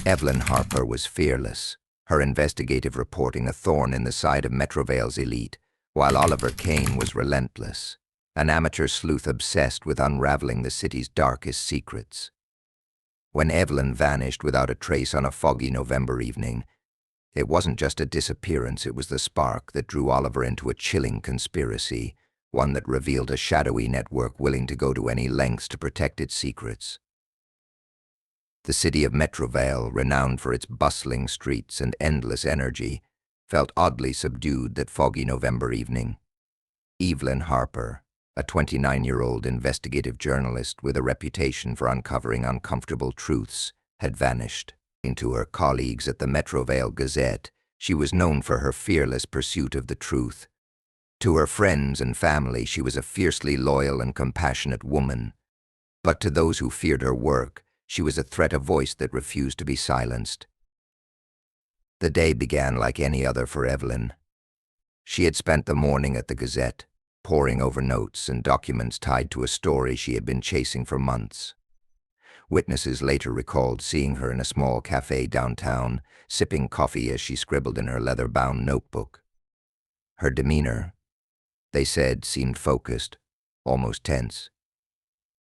Evelyn Harper was fearless, her investigative reporting a thorn in the side of Metrovale's elite, while Oliver Cain was relentless, an amateur sleuth obsessed with unraveling the city's darkest secrets. When Evelyn vanished without a trace on a foggy November evening, it wasn't just a disappearance, it was the spark that drew Oliver into a chilling conspiracy, one that revealed a shadowy network willing to go to any lengths to protect its secrets. The city of Metrovale, renowned for its bustling streets and endless energy, felt oddly subdued that foggy November evening. Evelyn Harper, a 29-year-old investigative journalist with a reputation for uncovering uncomfortable truths, had vanished. To her colleagues at the Metrovale Gazette, she was known for her fearless pursuit of the truth. To her friends and family, she was a fiercely loyal and compassionate woman. But to those who feared her work, she was a threat, a voice that refused to be silenced. The day began like any other for Evelyn. She had spent the morning at the Gazette, poring over notes and documents tied to a story she had been chasing for months. Witnesses later recalled seeing her in a small cafe downtown, sipping coffee as she scribbled in her leather-bound notebook. Her demeanor, they said, seemed focused, almost tense.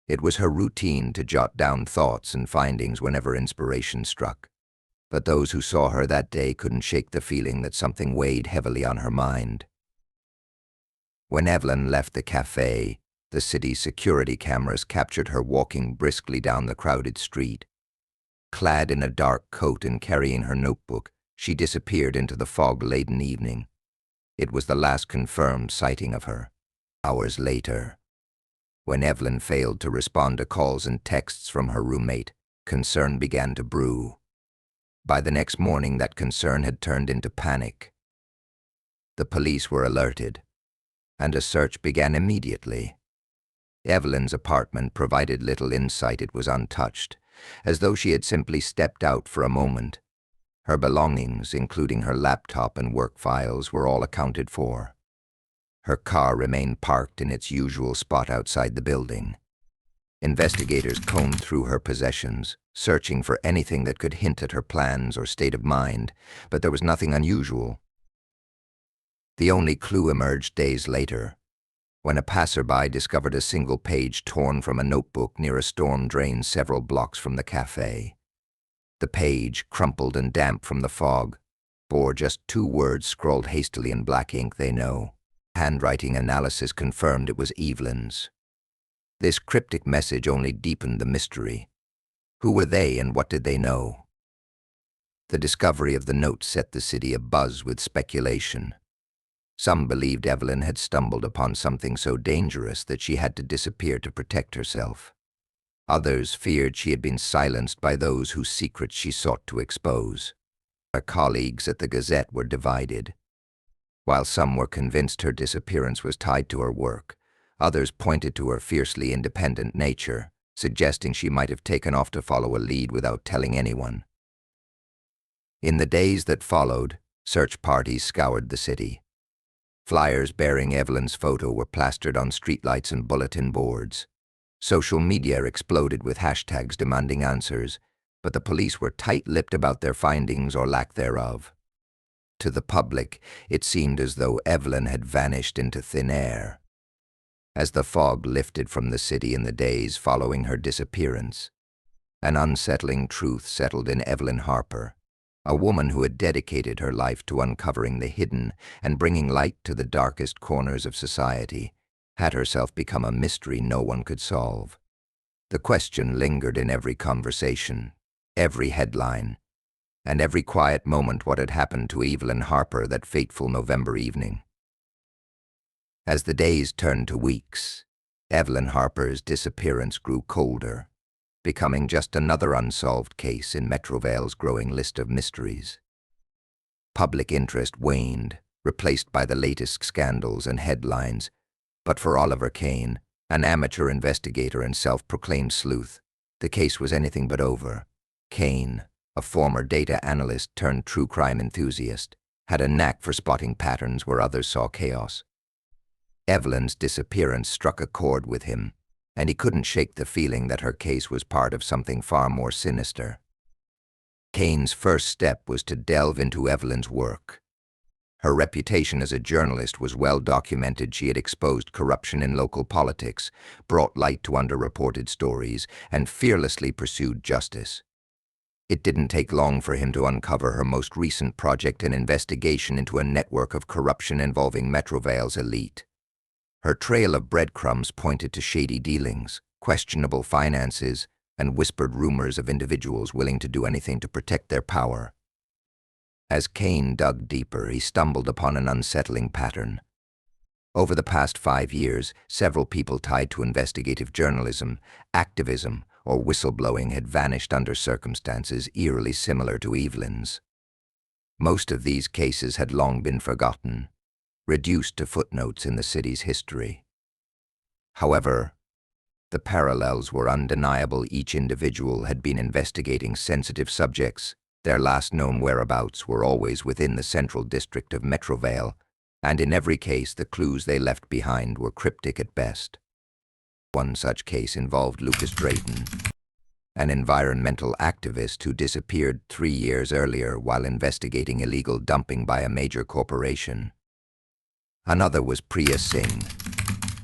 It was her routine to jot down thoughts and findings whenever inspiration struck. But those who saw her that day couldn't shake the feeling that something weighed heavily on her mind. When Evelyn left the cafe, the city's security cameras captured her walking briskly down the crowded street. Clad in a dark coat and carrying her notebook, she disappeared into the fog-laden evening. It was the last confirmed sighting of her. Hours later, when Evelyn failed to respond to calls and texts from her roommate, concern began to brew. By the next morning, that concern had turned into panic. The police were alerted, and a search began immediately. Evelyn's apartment provided little insight. It was untouched, as though she had simply stepped out for a moment. Her belongings, including her laptop and work files, were all accounted for. Her car remained parked in its usual spot outside the building. Investigators combed through her possessions, searching for anything that could hint at her plans or state of mind, but there was nothing unusual. The only clue emerged days later, when a passerby discovered a single page torn from a notebook near a storm drain several blocks from the cafe. The page, crumpled and damp from the fog, bore just 2 words scrawled hastily in black ink: "They know." Handwriting analysis confirmed it was Evelyn's. This cryptic message only deepened the mystery. Who were they and what did they know? The discovery of the note set the city abuzz with speculation. Some believed Evelyn had stumbled upon something so dangerous that she had to disappear to protect herself. Others feared she had been silenced by those whose secrets she sought to expose. Her colleagues at the Gazette were divided. While some were convinced her disappearance was tied to her work, others pointed to her fiercely independent nature, suggesting she might have taken off to follow a lead without telling anyone. In the days that followed, search parties scoured the city. Flyers bearing Evelyn's photo were plastered on streetlights and bulletin boards. Social media exploded with hashtags demanding answers, but the police were tight-lipped about their findings or lack thereof. To the public, it seemed as though Evelyn had vanished into thin air. As the fog lifted from the city in the days following her disappearance, an unsettling truth settled in Evelyn Harper. A woman who had dedicated her life to uncovering the hidden and bringing light to the darkest corners of society, had herself become a mystery no one could solve. The question lingered in every conversation, every headline, and every quiet moment: what had happened to Evelyn Harper that fateful November evening? As the days turned to weeks, Evelyn Harper's disappearance grew colder, becoming just another unsolved case in Metrovale's growing list of mysteries. Public interest waned, replaced by the latest scandals and headlines, but for Oliver Cain, an amateur investigator and self-proclaimed sleuth, the case was anything but over. Cain, a former data analyst turned true crime enthusiast, had a knack for spotting patterns where others saw chaos. Evelyn's disappearance struck a chord with him, and he couldn't shake the feeling that her case was part of something far more sinister. Cain's first step was to delve into Evelyn's work. Her reputation as a journalist was well documented. She had exposed corruption in local politics, brought light to underreported stories, and fearlessly pursued justice. It didn't take long for him to uncover her most recent project, an investigation into a network of corruption involving Metrovale's elite. Her trail of breadcrumbs pointed to shady dealings, questionable finances, and whispered rumors of individuals willing to do anything to protect their power. As Cain dug deeper, he stumbled upon an unsettling pattern. Over the past 5 years, several people tied to investigative journalism, activism, or whistleblowing had vanished under circumstances eerily similar to Evelyn's. Most of these cases had long been forgotten, reduced to footnotes in the city's history. However, the parallels were undeniable. Each individual had been investigating sensitive subjects. Their last known whereabouts were always within the central district of Metrovale, and in every case the clues they left behind were cryptic at best. One such case involved Lucas Drayton, an environmental activist who disappeared 3 years earlier while investigating illegal dumping by a major corporation. Another was Priya Singh,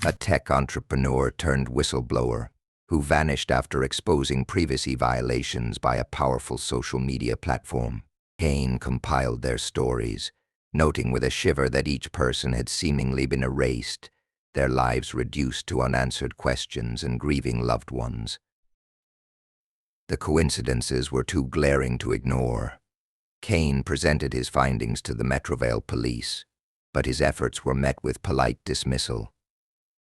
a tech entrepreneur turned whistleblower, who vanished after exposing privacy violations by a powerful social media platform. Cain compiled their stories, noting with a shiver that each person had seemingly been erased, their lives reduced to unanswered questions and grieving loved ones. The coincidences were too glaring to ignore. Cain presented his findings to the Metrovale police, but his efforts were met with polite dismissal.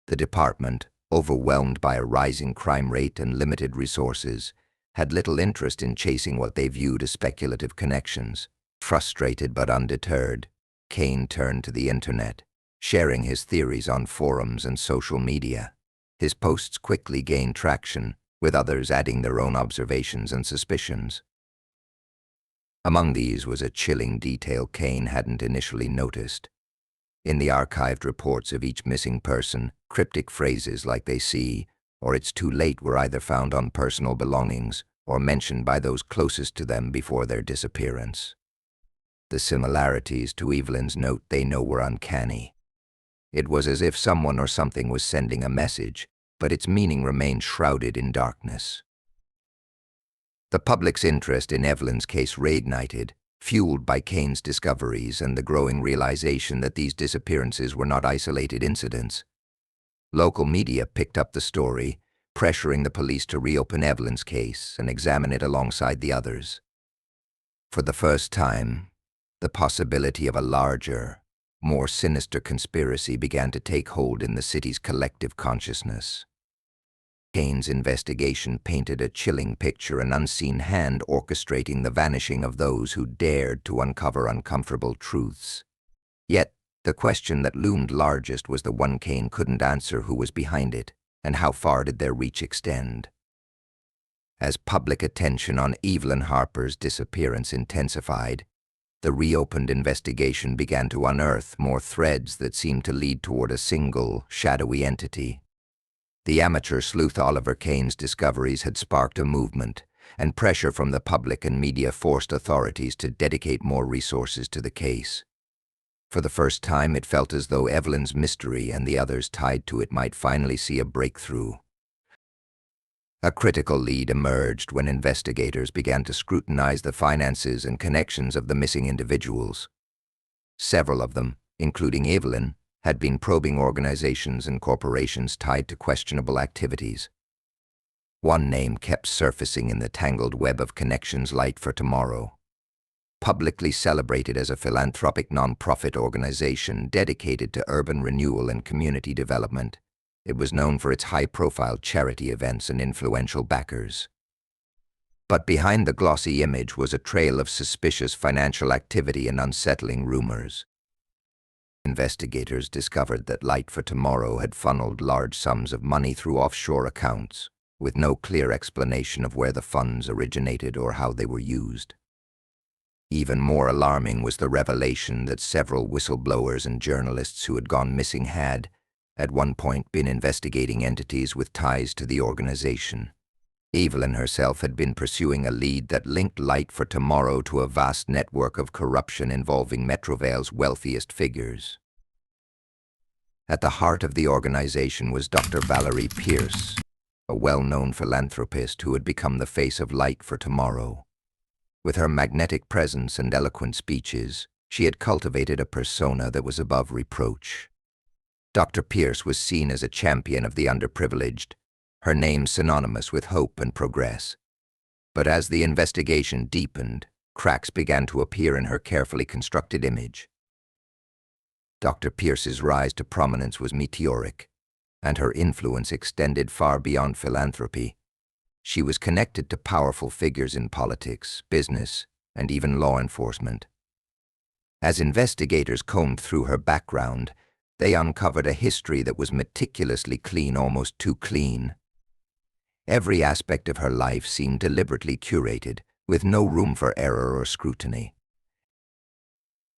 The department, overwhelmed by a rising crime rate and limited resources, had little interest in chasing what they viewed as speculative connections. Frustrated but undeterred, Cain turned to the internet, sharing his theories on forums and social media. His posts quickly gained traction, with others adding their own observations and suspicions. Among these was a chilling detail Cain hadn't initially noticed. In the archived reports of each missing person, cryptic phrases like "they see" or "it's too late" were either found on personal belongings or mentioned by those closest to them before their disappearance. The similarities to Evelyn's note "they know" were uncanny. It was as if someone or something was sending a message, but its meaning remained shrouded in darkness. The public's interest in Evelyn's case reignited, fueled by Cain's discoveries and the growing realization that these disappearances were not isolated incidents. Local media picked up the story, pressuring the police to reopen Evelyn's case and examine it alongside the others. For the first time, the possibility of a larger, more sinister conspiracy began to take hold in the city's collective consciousness. Cain's investigation painted a chilling picture, an unseen hand orchestrating the vanishing of those who dared to uncover uncomfortable truths. Yet, the question that loomed largest was the one Cain couldn't answer: who was behind it, and how far did their reach extend? As public attention on Evelyn Harper's disappearance intensified, the reopened investigation began to unearth more threads that seemed to lead toward a single, shadowy entity. The amateur sleuth Oliver Cain's discoveries had sparked a movement, and pressure from the public and media forced authorities to dedicate more resources to the case. For the first time, it felt as though Evelyn's mystery and the others tied to it might finally see a breakthrough. A critical lead emerged when investigators began to scrutinize the finances and connections of the missing individuals. Several of them, including Evelyn, had been probing organizations and corporations tied to questionable activities. One name kept surfacing in the tangled web of connections: Light for Tomorrow. Publicly celebrated as a philanthropic non-profit organization dedicated to urban renewal and community development, it was known for its high-profile charity events and influential backers. But behind the glossy image was a trail of suspicious financial activity and unsettling rumors. Investigators discovered that Light for Tomorrow had funneled large sums of money through offshore accounts, with no clear explanation of where the funds originated or how they were used. Even more alarming was the revelation that several whistleblowers and journalists who had gone missing had, at one point, been investigating entities with ties to the organization. Evelyn herself had been pursuing a lead that linked Light for Tomorrow to a vast network of corruption involving Metrovale's wealthiest figures. At the heart of the organization was Dr. Valerie Pierce, a well-known philanthropist who had become the face of Light for Tomorrow. With her magnetic presence and eloquent speeches, she had cultivated a persona that was above reproach. Dr. Pierce was seen as a champion of the underprivileged, her name synonymous with hope and progress. But as the investigation deepened, cracks began to appear in her carefully constructed image. Dr. Pierce's rise to prominence was meteoric, and her influence extended far beyond philanthropy. She was connected to powerful figures in politics, business, and even law enforcement. As investigators combed through her background, they uncovered a history that was meticulously clean, almost too clean. Every aspect of her life seemed deliberately curated, with no room for error or scrutiny.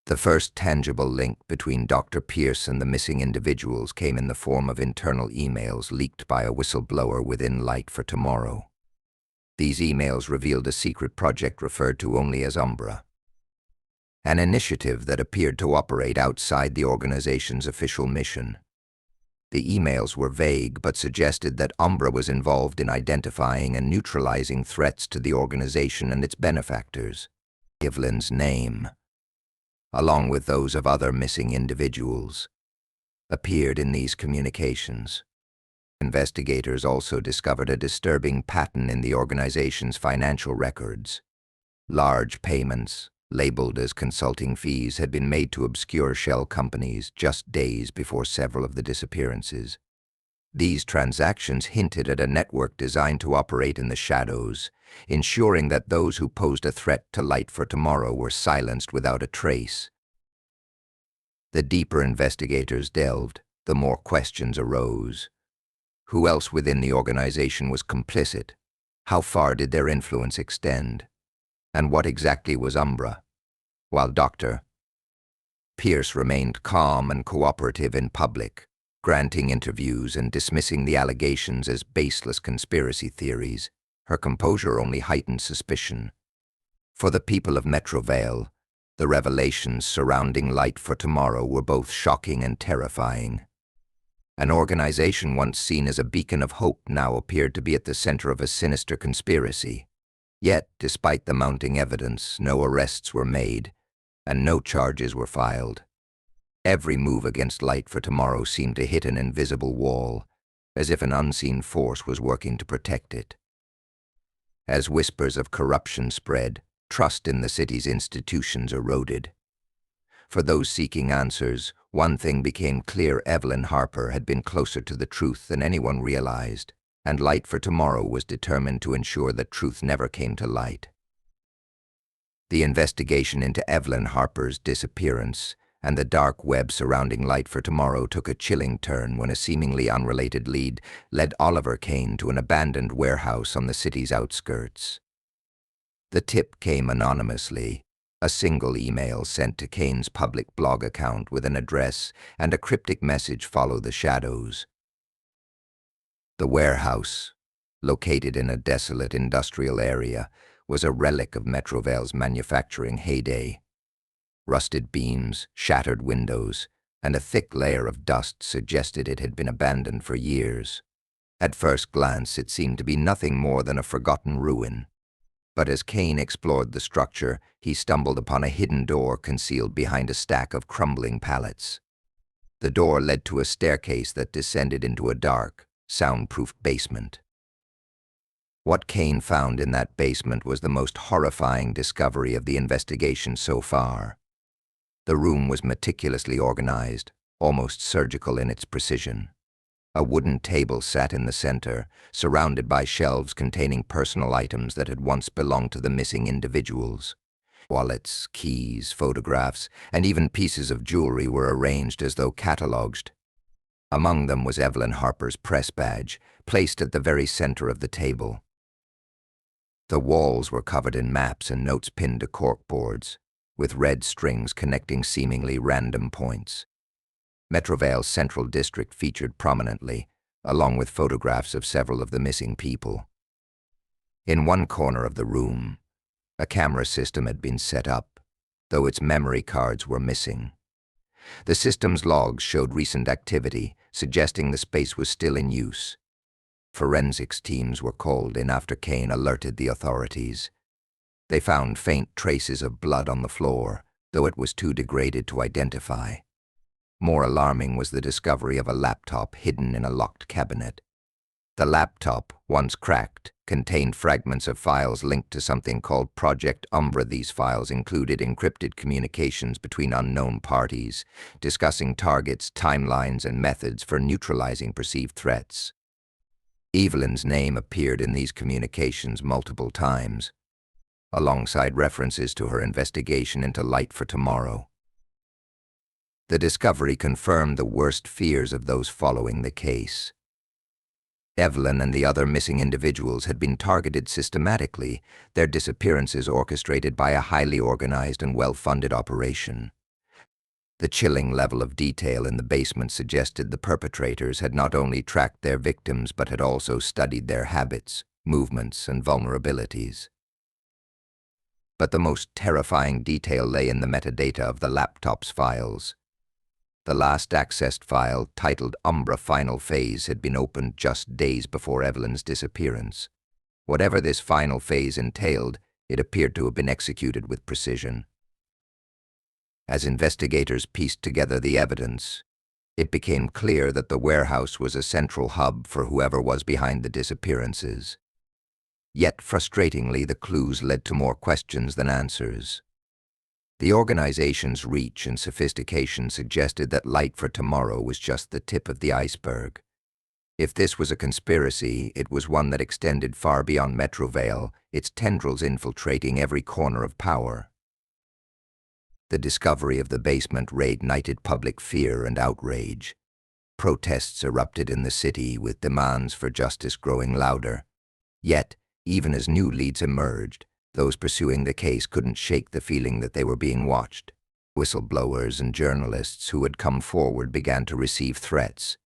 The first tangible link between Dr. Pierce and the missing individuals came in the form of internal emails leaked by a whistleblower within Light for Tomorrow. These emails revealed a secret project referred to only as Umbra, an initiative that appeared to operate outside the organization's official mission. The emails were vague but suggested that Umbra was involved in identifying and neutralizing threats to the organization and its benefactors. Evelyn's name, along with those of other missing individuals, appeared in these communications. Investigators also discovered a disturbing pattern in the organization's financial records. Large payments, labeled as consulting fees, had been made to obscure shell companies just days before several of the disappearances. These transactions hinted at a network designed to operate in the shadows, ensuring that those who posed a threat to Light for Tomorrow were silenced without a trace. The deeper investigators delved, the more questions arose. Who else within the organization was complicit? How far did their influence extend? And what exactly was Umbra? While Dr. Pierce remained calm and cooperative in public, granting interviews and dismissing the allegations as baseless conspiracy theories, her composure only heightened suspicion. For the people of Metrovale, the revelations surrounding Light for Tomorrow were both shocking and terrifying. An organization once seen as a beacon of hope now appeared to be at the center of a sinister conspiracy. Yet, despite the mounting evidence, no arrests were made, and no charges were filed. Every move against Light for Tomorrow seemed to hit an invisible wall, as if an unseen force was working to protect it. As whispers of corruption spread, trust in the city's institutions eroded. For those seeking answers, one thing became clear: Evelyn Harper had been closer to the truth than anyone realized, and Light for Tomorrow was determined to ensure that truth never came to light. The investigation into Evelyn Harper's disappearance and the dark web surrounding Light for Tomorrow took a chilling turn when a seemingly unrelated lead led Oliver Cain to an abandoned warehouse on the city's outskirts. The tip came anonymously, a single email sent to Cain's public blog account with an address and a cryptic message: "Follow the shadows." The warehouse, located in a desolate industrial area, was a relic of Metrovale's manufacturing heyday. Rusted beams, shattered windows, and a thick layer of dust suggested it had been abandoned for years. At first glance, it seemed to be nothing more than a forgotten ruin. But as Cain explored the structure, he stumbled upon a hidden door concealed behind a stack of crumbling pallets. The door led to a staircase that descended into a dark, soundproofed basement. What Cain found in that basement was the most horrifying discovery of the investigation so far. The room was meticulously organized, almost surgical in its precision. A wooden table sat in the center, surrounded by shelves containing personal items that had once belonged to the missing individuals. Wallets, keys, photographs, and even pieces of jewelry were arranged as though cataloged. Among them was Evelyn Harper's press badge, placed at the very center of the table. The walls were covered in maps and notes pinned to corkboards, with red strings connecting seemingly random points. Metrovale's Central District featured prominently, along with photographs of several of the missing people. In one corner of the room, a camera system had been set up, though its memory cards were missing. The system's logs showed recent activity, suggesting the space was still in use. Forensics teams were called in after Cain alerted the authorities. They found faint traces of blood on the floor, though it was too degraded to identify. More alarming was the discovery of a laptop hidden in a locked cabinet. The laptop, once cracked, contained fragments of files linked to something called Project Umbra. These files included encrypted communications between unknown parties, discussing targets, timelines, and methods for neutralizing perceived threats. Evelyn's name appeared in these communications multiple times, alongside references to her investigation into Light for Tomorrow. The discovery confirmed the worst fears of those following the case. Evelyn and the other missing individuals had been targeted systematically, their disappearances orchestrated by a highly organized and well-funded operation. The chilling level of detail in the basement suggested the perpetrators had not only tracked their victims but had also studied their habits, movements, and vulnerabilities. But the most terrifying detail lay in the metadata of the laptop's files. The last accessed file, titled Umbra Final Phase, had been opened just days before Evelyn's disappearance. Whatever this final phase entailed, it appeared to have been executed with precision. As investigators pieced together the evidence, it became clear that the warehouse was a central hub for whoever was behind the disappearances. Yet, frustratingly, the clues led to more questions than answers. The organization's reach and sophistication suggested that Light for Tomorrow was just the tip of the iceberg. If this was a conspiracy, it was one that extended far beyond Metrovale, its tendrils infiltrating every corner of power. The discovery of the basement reignited public fear and outrage. Protests erupted in the city, with demands for justice growing louder. Yet, even as new leads emerged, those pursuing the case couldn't shake the feeling that they were being watched. Whistleblowers and journalists who had come forward began to receive threats.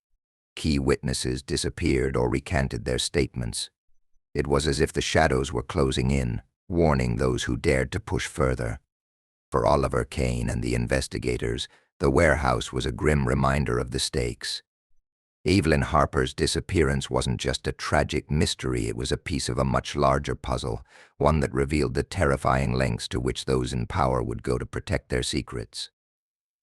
Key witnesses disappeared or recanted their statements. It was as if the shadows were closing in, warning those who dared to push further. For Oliver Cain and the investigators, the warehouse was a grim reminder of the stakes. Evelyn Harper's disappearance wasn't just a tragic mystery, it was a piece of a much larger puzzle, one that revealed the terrifying lengths to which those in power would go to protect their secrets.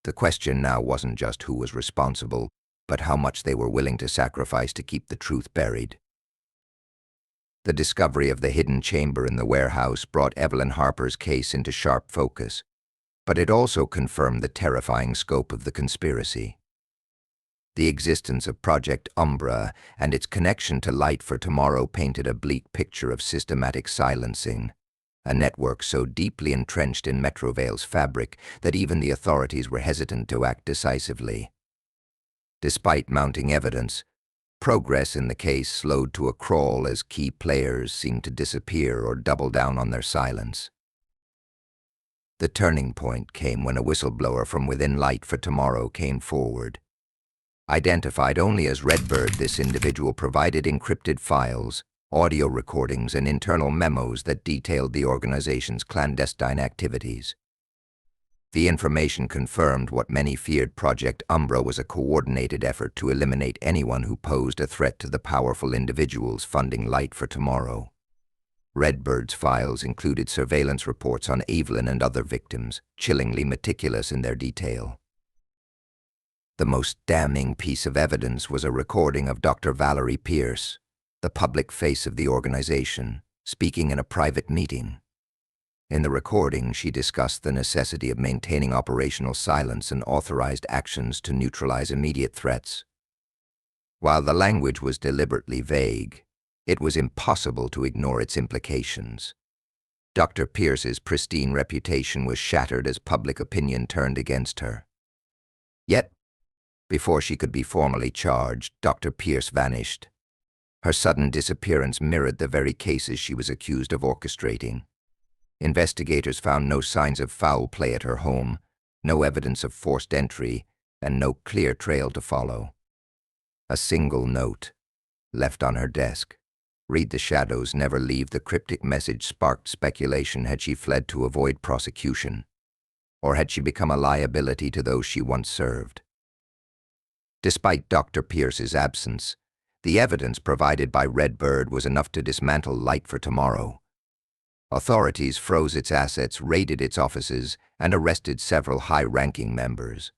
The question now wasn't just who was responsible, but how much they were willing to sacrifice to keep the truth buried. The discovery of the hidden chamber in the warehouse brought Evelyn Harper's case into sharp focus, but it also confirmed the terrifying scope of the conspiracy. The existence of Project Umbra and its connection to Light for Tomorrow painted a bleak picture of systematic silencing, a network so deeply entrenched in Metrovale's fabric that even the authorities were hesitant to act decisively. Despite mounting evidence, progress in the case slowed to a crawl as key players seemed to disappear or double down on their silence. The turning point came when a whistleblower from within Light for Tomorrow came forward. Identified only as Redbird, this individual provided encrypted files, audio recordings, and internal memos that detailed the organization's clandestine activities. The information confirmed what many feared. Project Umbra was a coordinated effort to eliminate anyone who posed a threat to the powerful individuals funding Light for Tomorrow. Redbird's files included surveillance reports on Evelyn and other victims, chillingly meticulous in their detail. The most damning piece of evidence was a recording of Dr. Valerie Pierce, the public face of the organization, speaking in a private meeting. In the recording, she discussed the necessity of maintaining operational silence and authorized actions to neutralize immediate threats. While the language was deliberately vague, it was impossible to ignore its implications. Dr. Pierce's pristine reputation was shattered as public opinion turned against her. Yet, before she could be formally charged, Dr. Pierce vanished. Her sudden disappearance mirrored the very cases she was accused of orchestrating. Investigators found no signs of foul play at her home, no evidence of forced entry, and no clear trail to follow. A single note, left on her desk, Read the shadows, never leave. The cryptic message sparked speculation. Had she fled to avoid prosecution? Or had she become a liability to those she once served? Despite Dr. Pierce's absence, the evidence provided by Redbird was enough to dismantle Light for Tomorrow. Authorities froze its assets, raided its offices, and arrested several high-ranking members.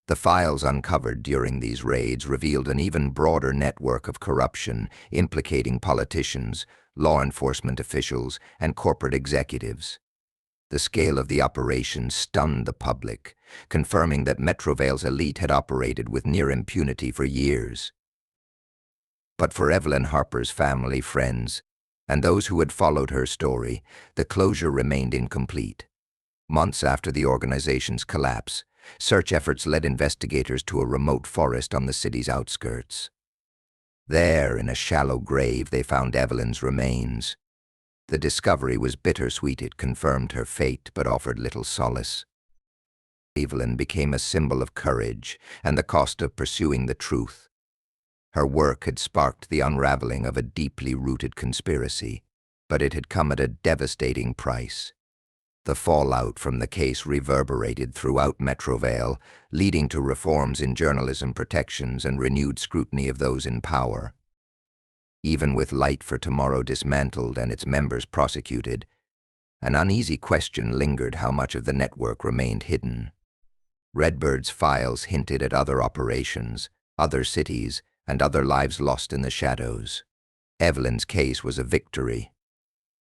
The files uncovered during these raids revealed an even broader network of corruption implicating politicians, law enforcement officials, and corporate executives. The scale of the operation stunned the public, confirming that Metrovale's elite had operated with near impunity for years. But for Evelyn Harper's family, friends, and those who had followed her story, the closure remained incomplete. Months after the organization's collapse, search efforts led investigators to a remote forest on the city's outskirts. There, in a shallow grave, they found Evelyn's remains. The discovery was bittersweet. It confirmed her fate, but offered little solace. Evelyn became a symbol of courage and the cost of pursuing the truth. Her work had sparked the unraveling of a deeply rooted conspiracy, but it had come at a devastating price. The fallout from the case reverberated throughout Metrovale, leading to reforms in journalism protections and renewed scrutiny of those in power. Even with Light for Tomorrow dismantled and its members prosecuted, an uneasy question lingered: how much of the network remained hidden. Redbird's files hinted at other operations, other cities, and other lives lost in the shadows. Evelyn's case was a victory,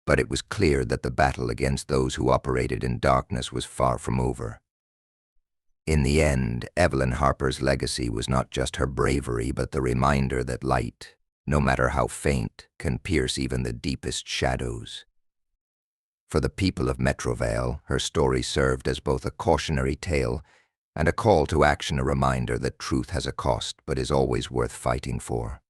but it was clear that the battle against those who operated in darkness was far from over. In the end, Evelyn Harper's legacy was not just her bravery, but the reminder that light, no matter how faint, can pierce even the deepest shadows. For the people of Metrovale, her story served as both a cautionary tale and a call to action, a reminder that truth has a cost but is always worth fighting for.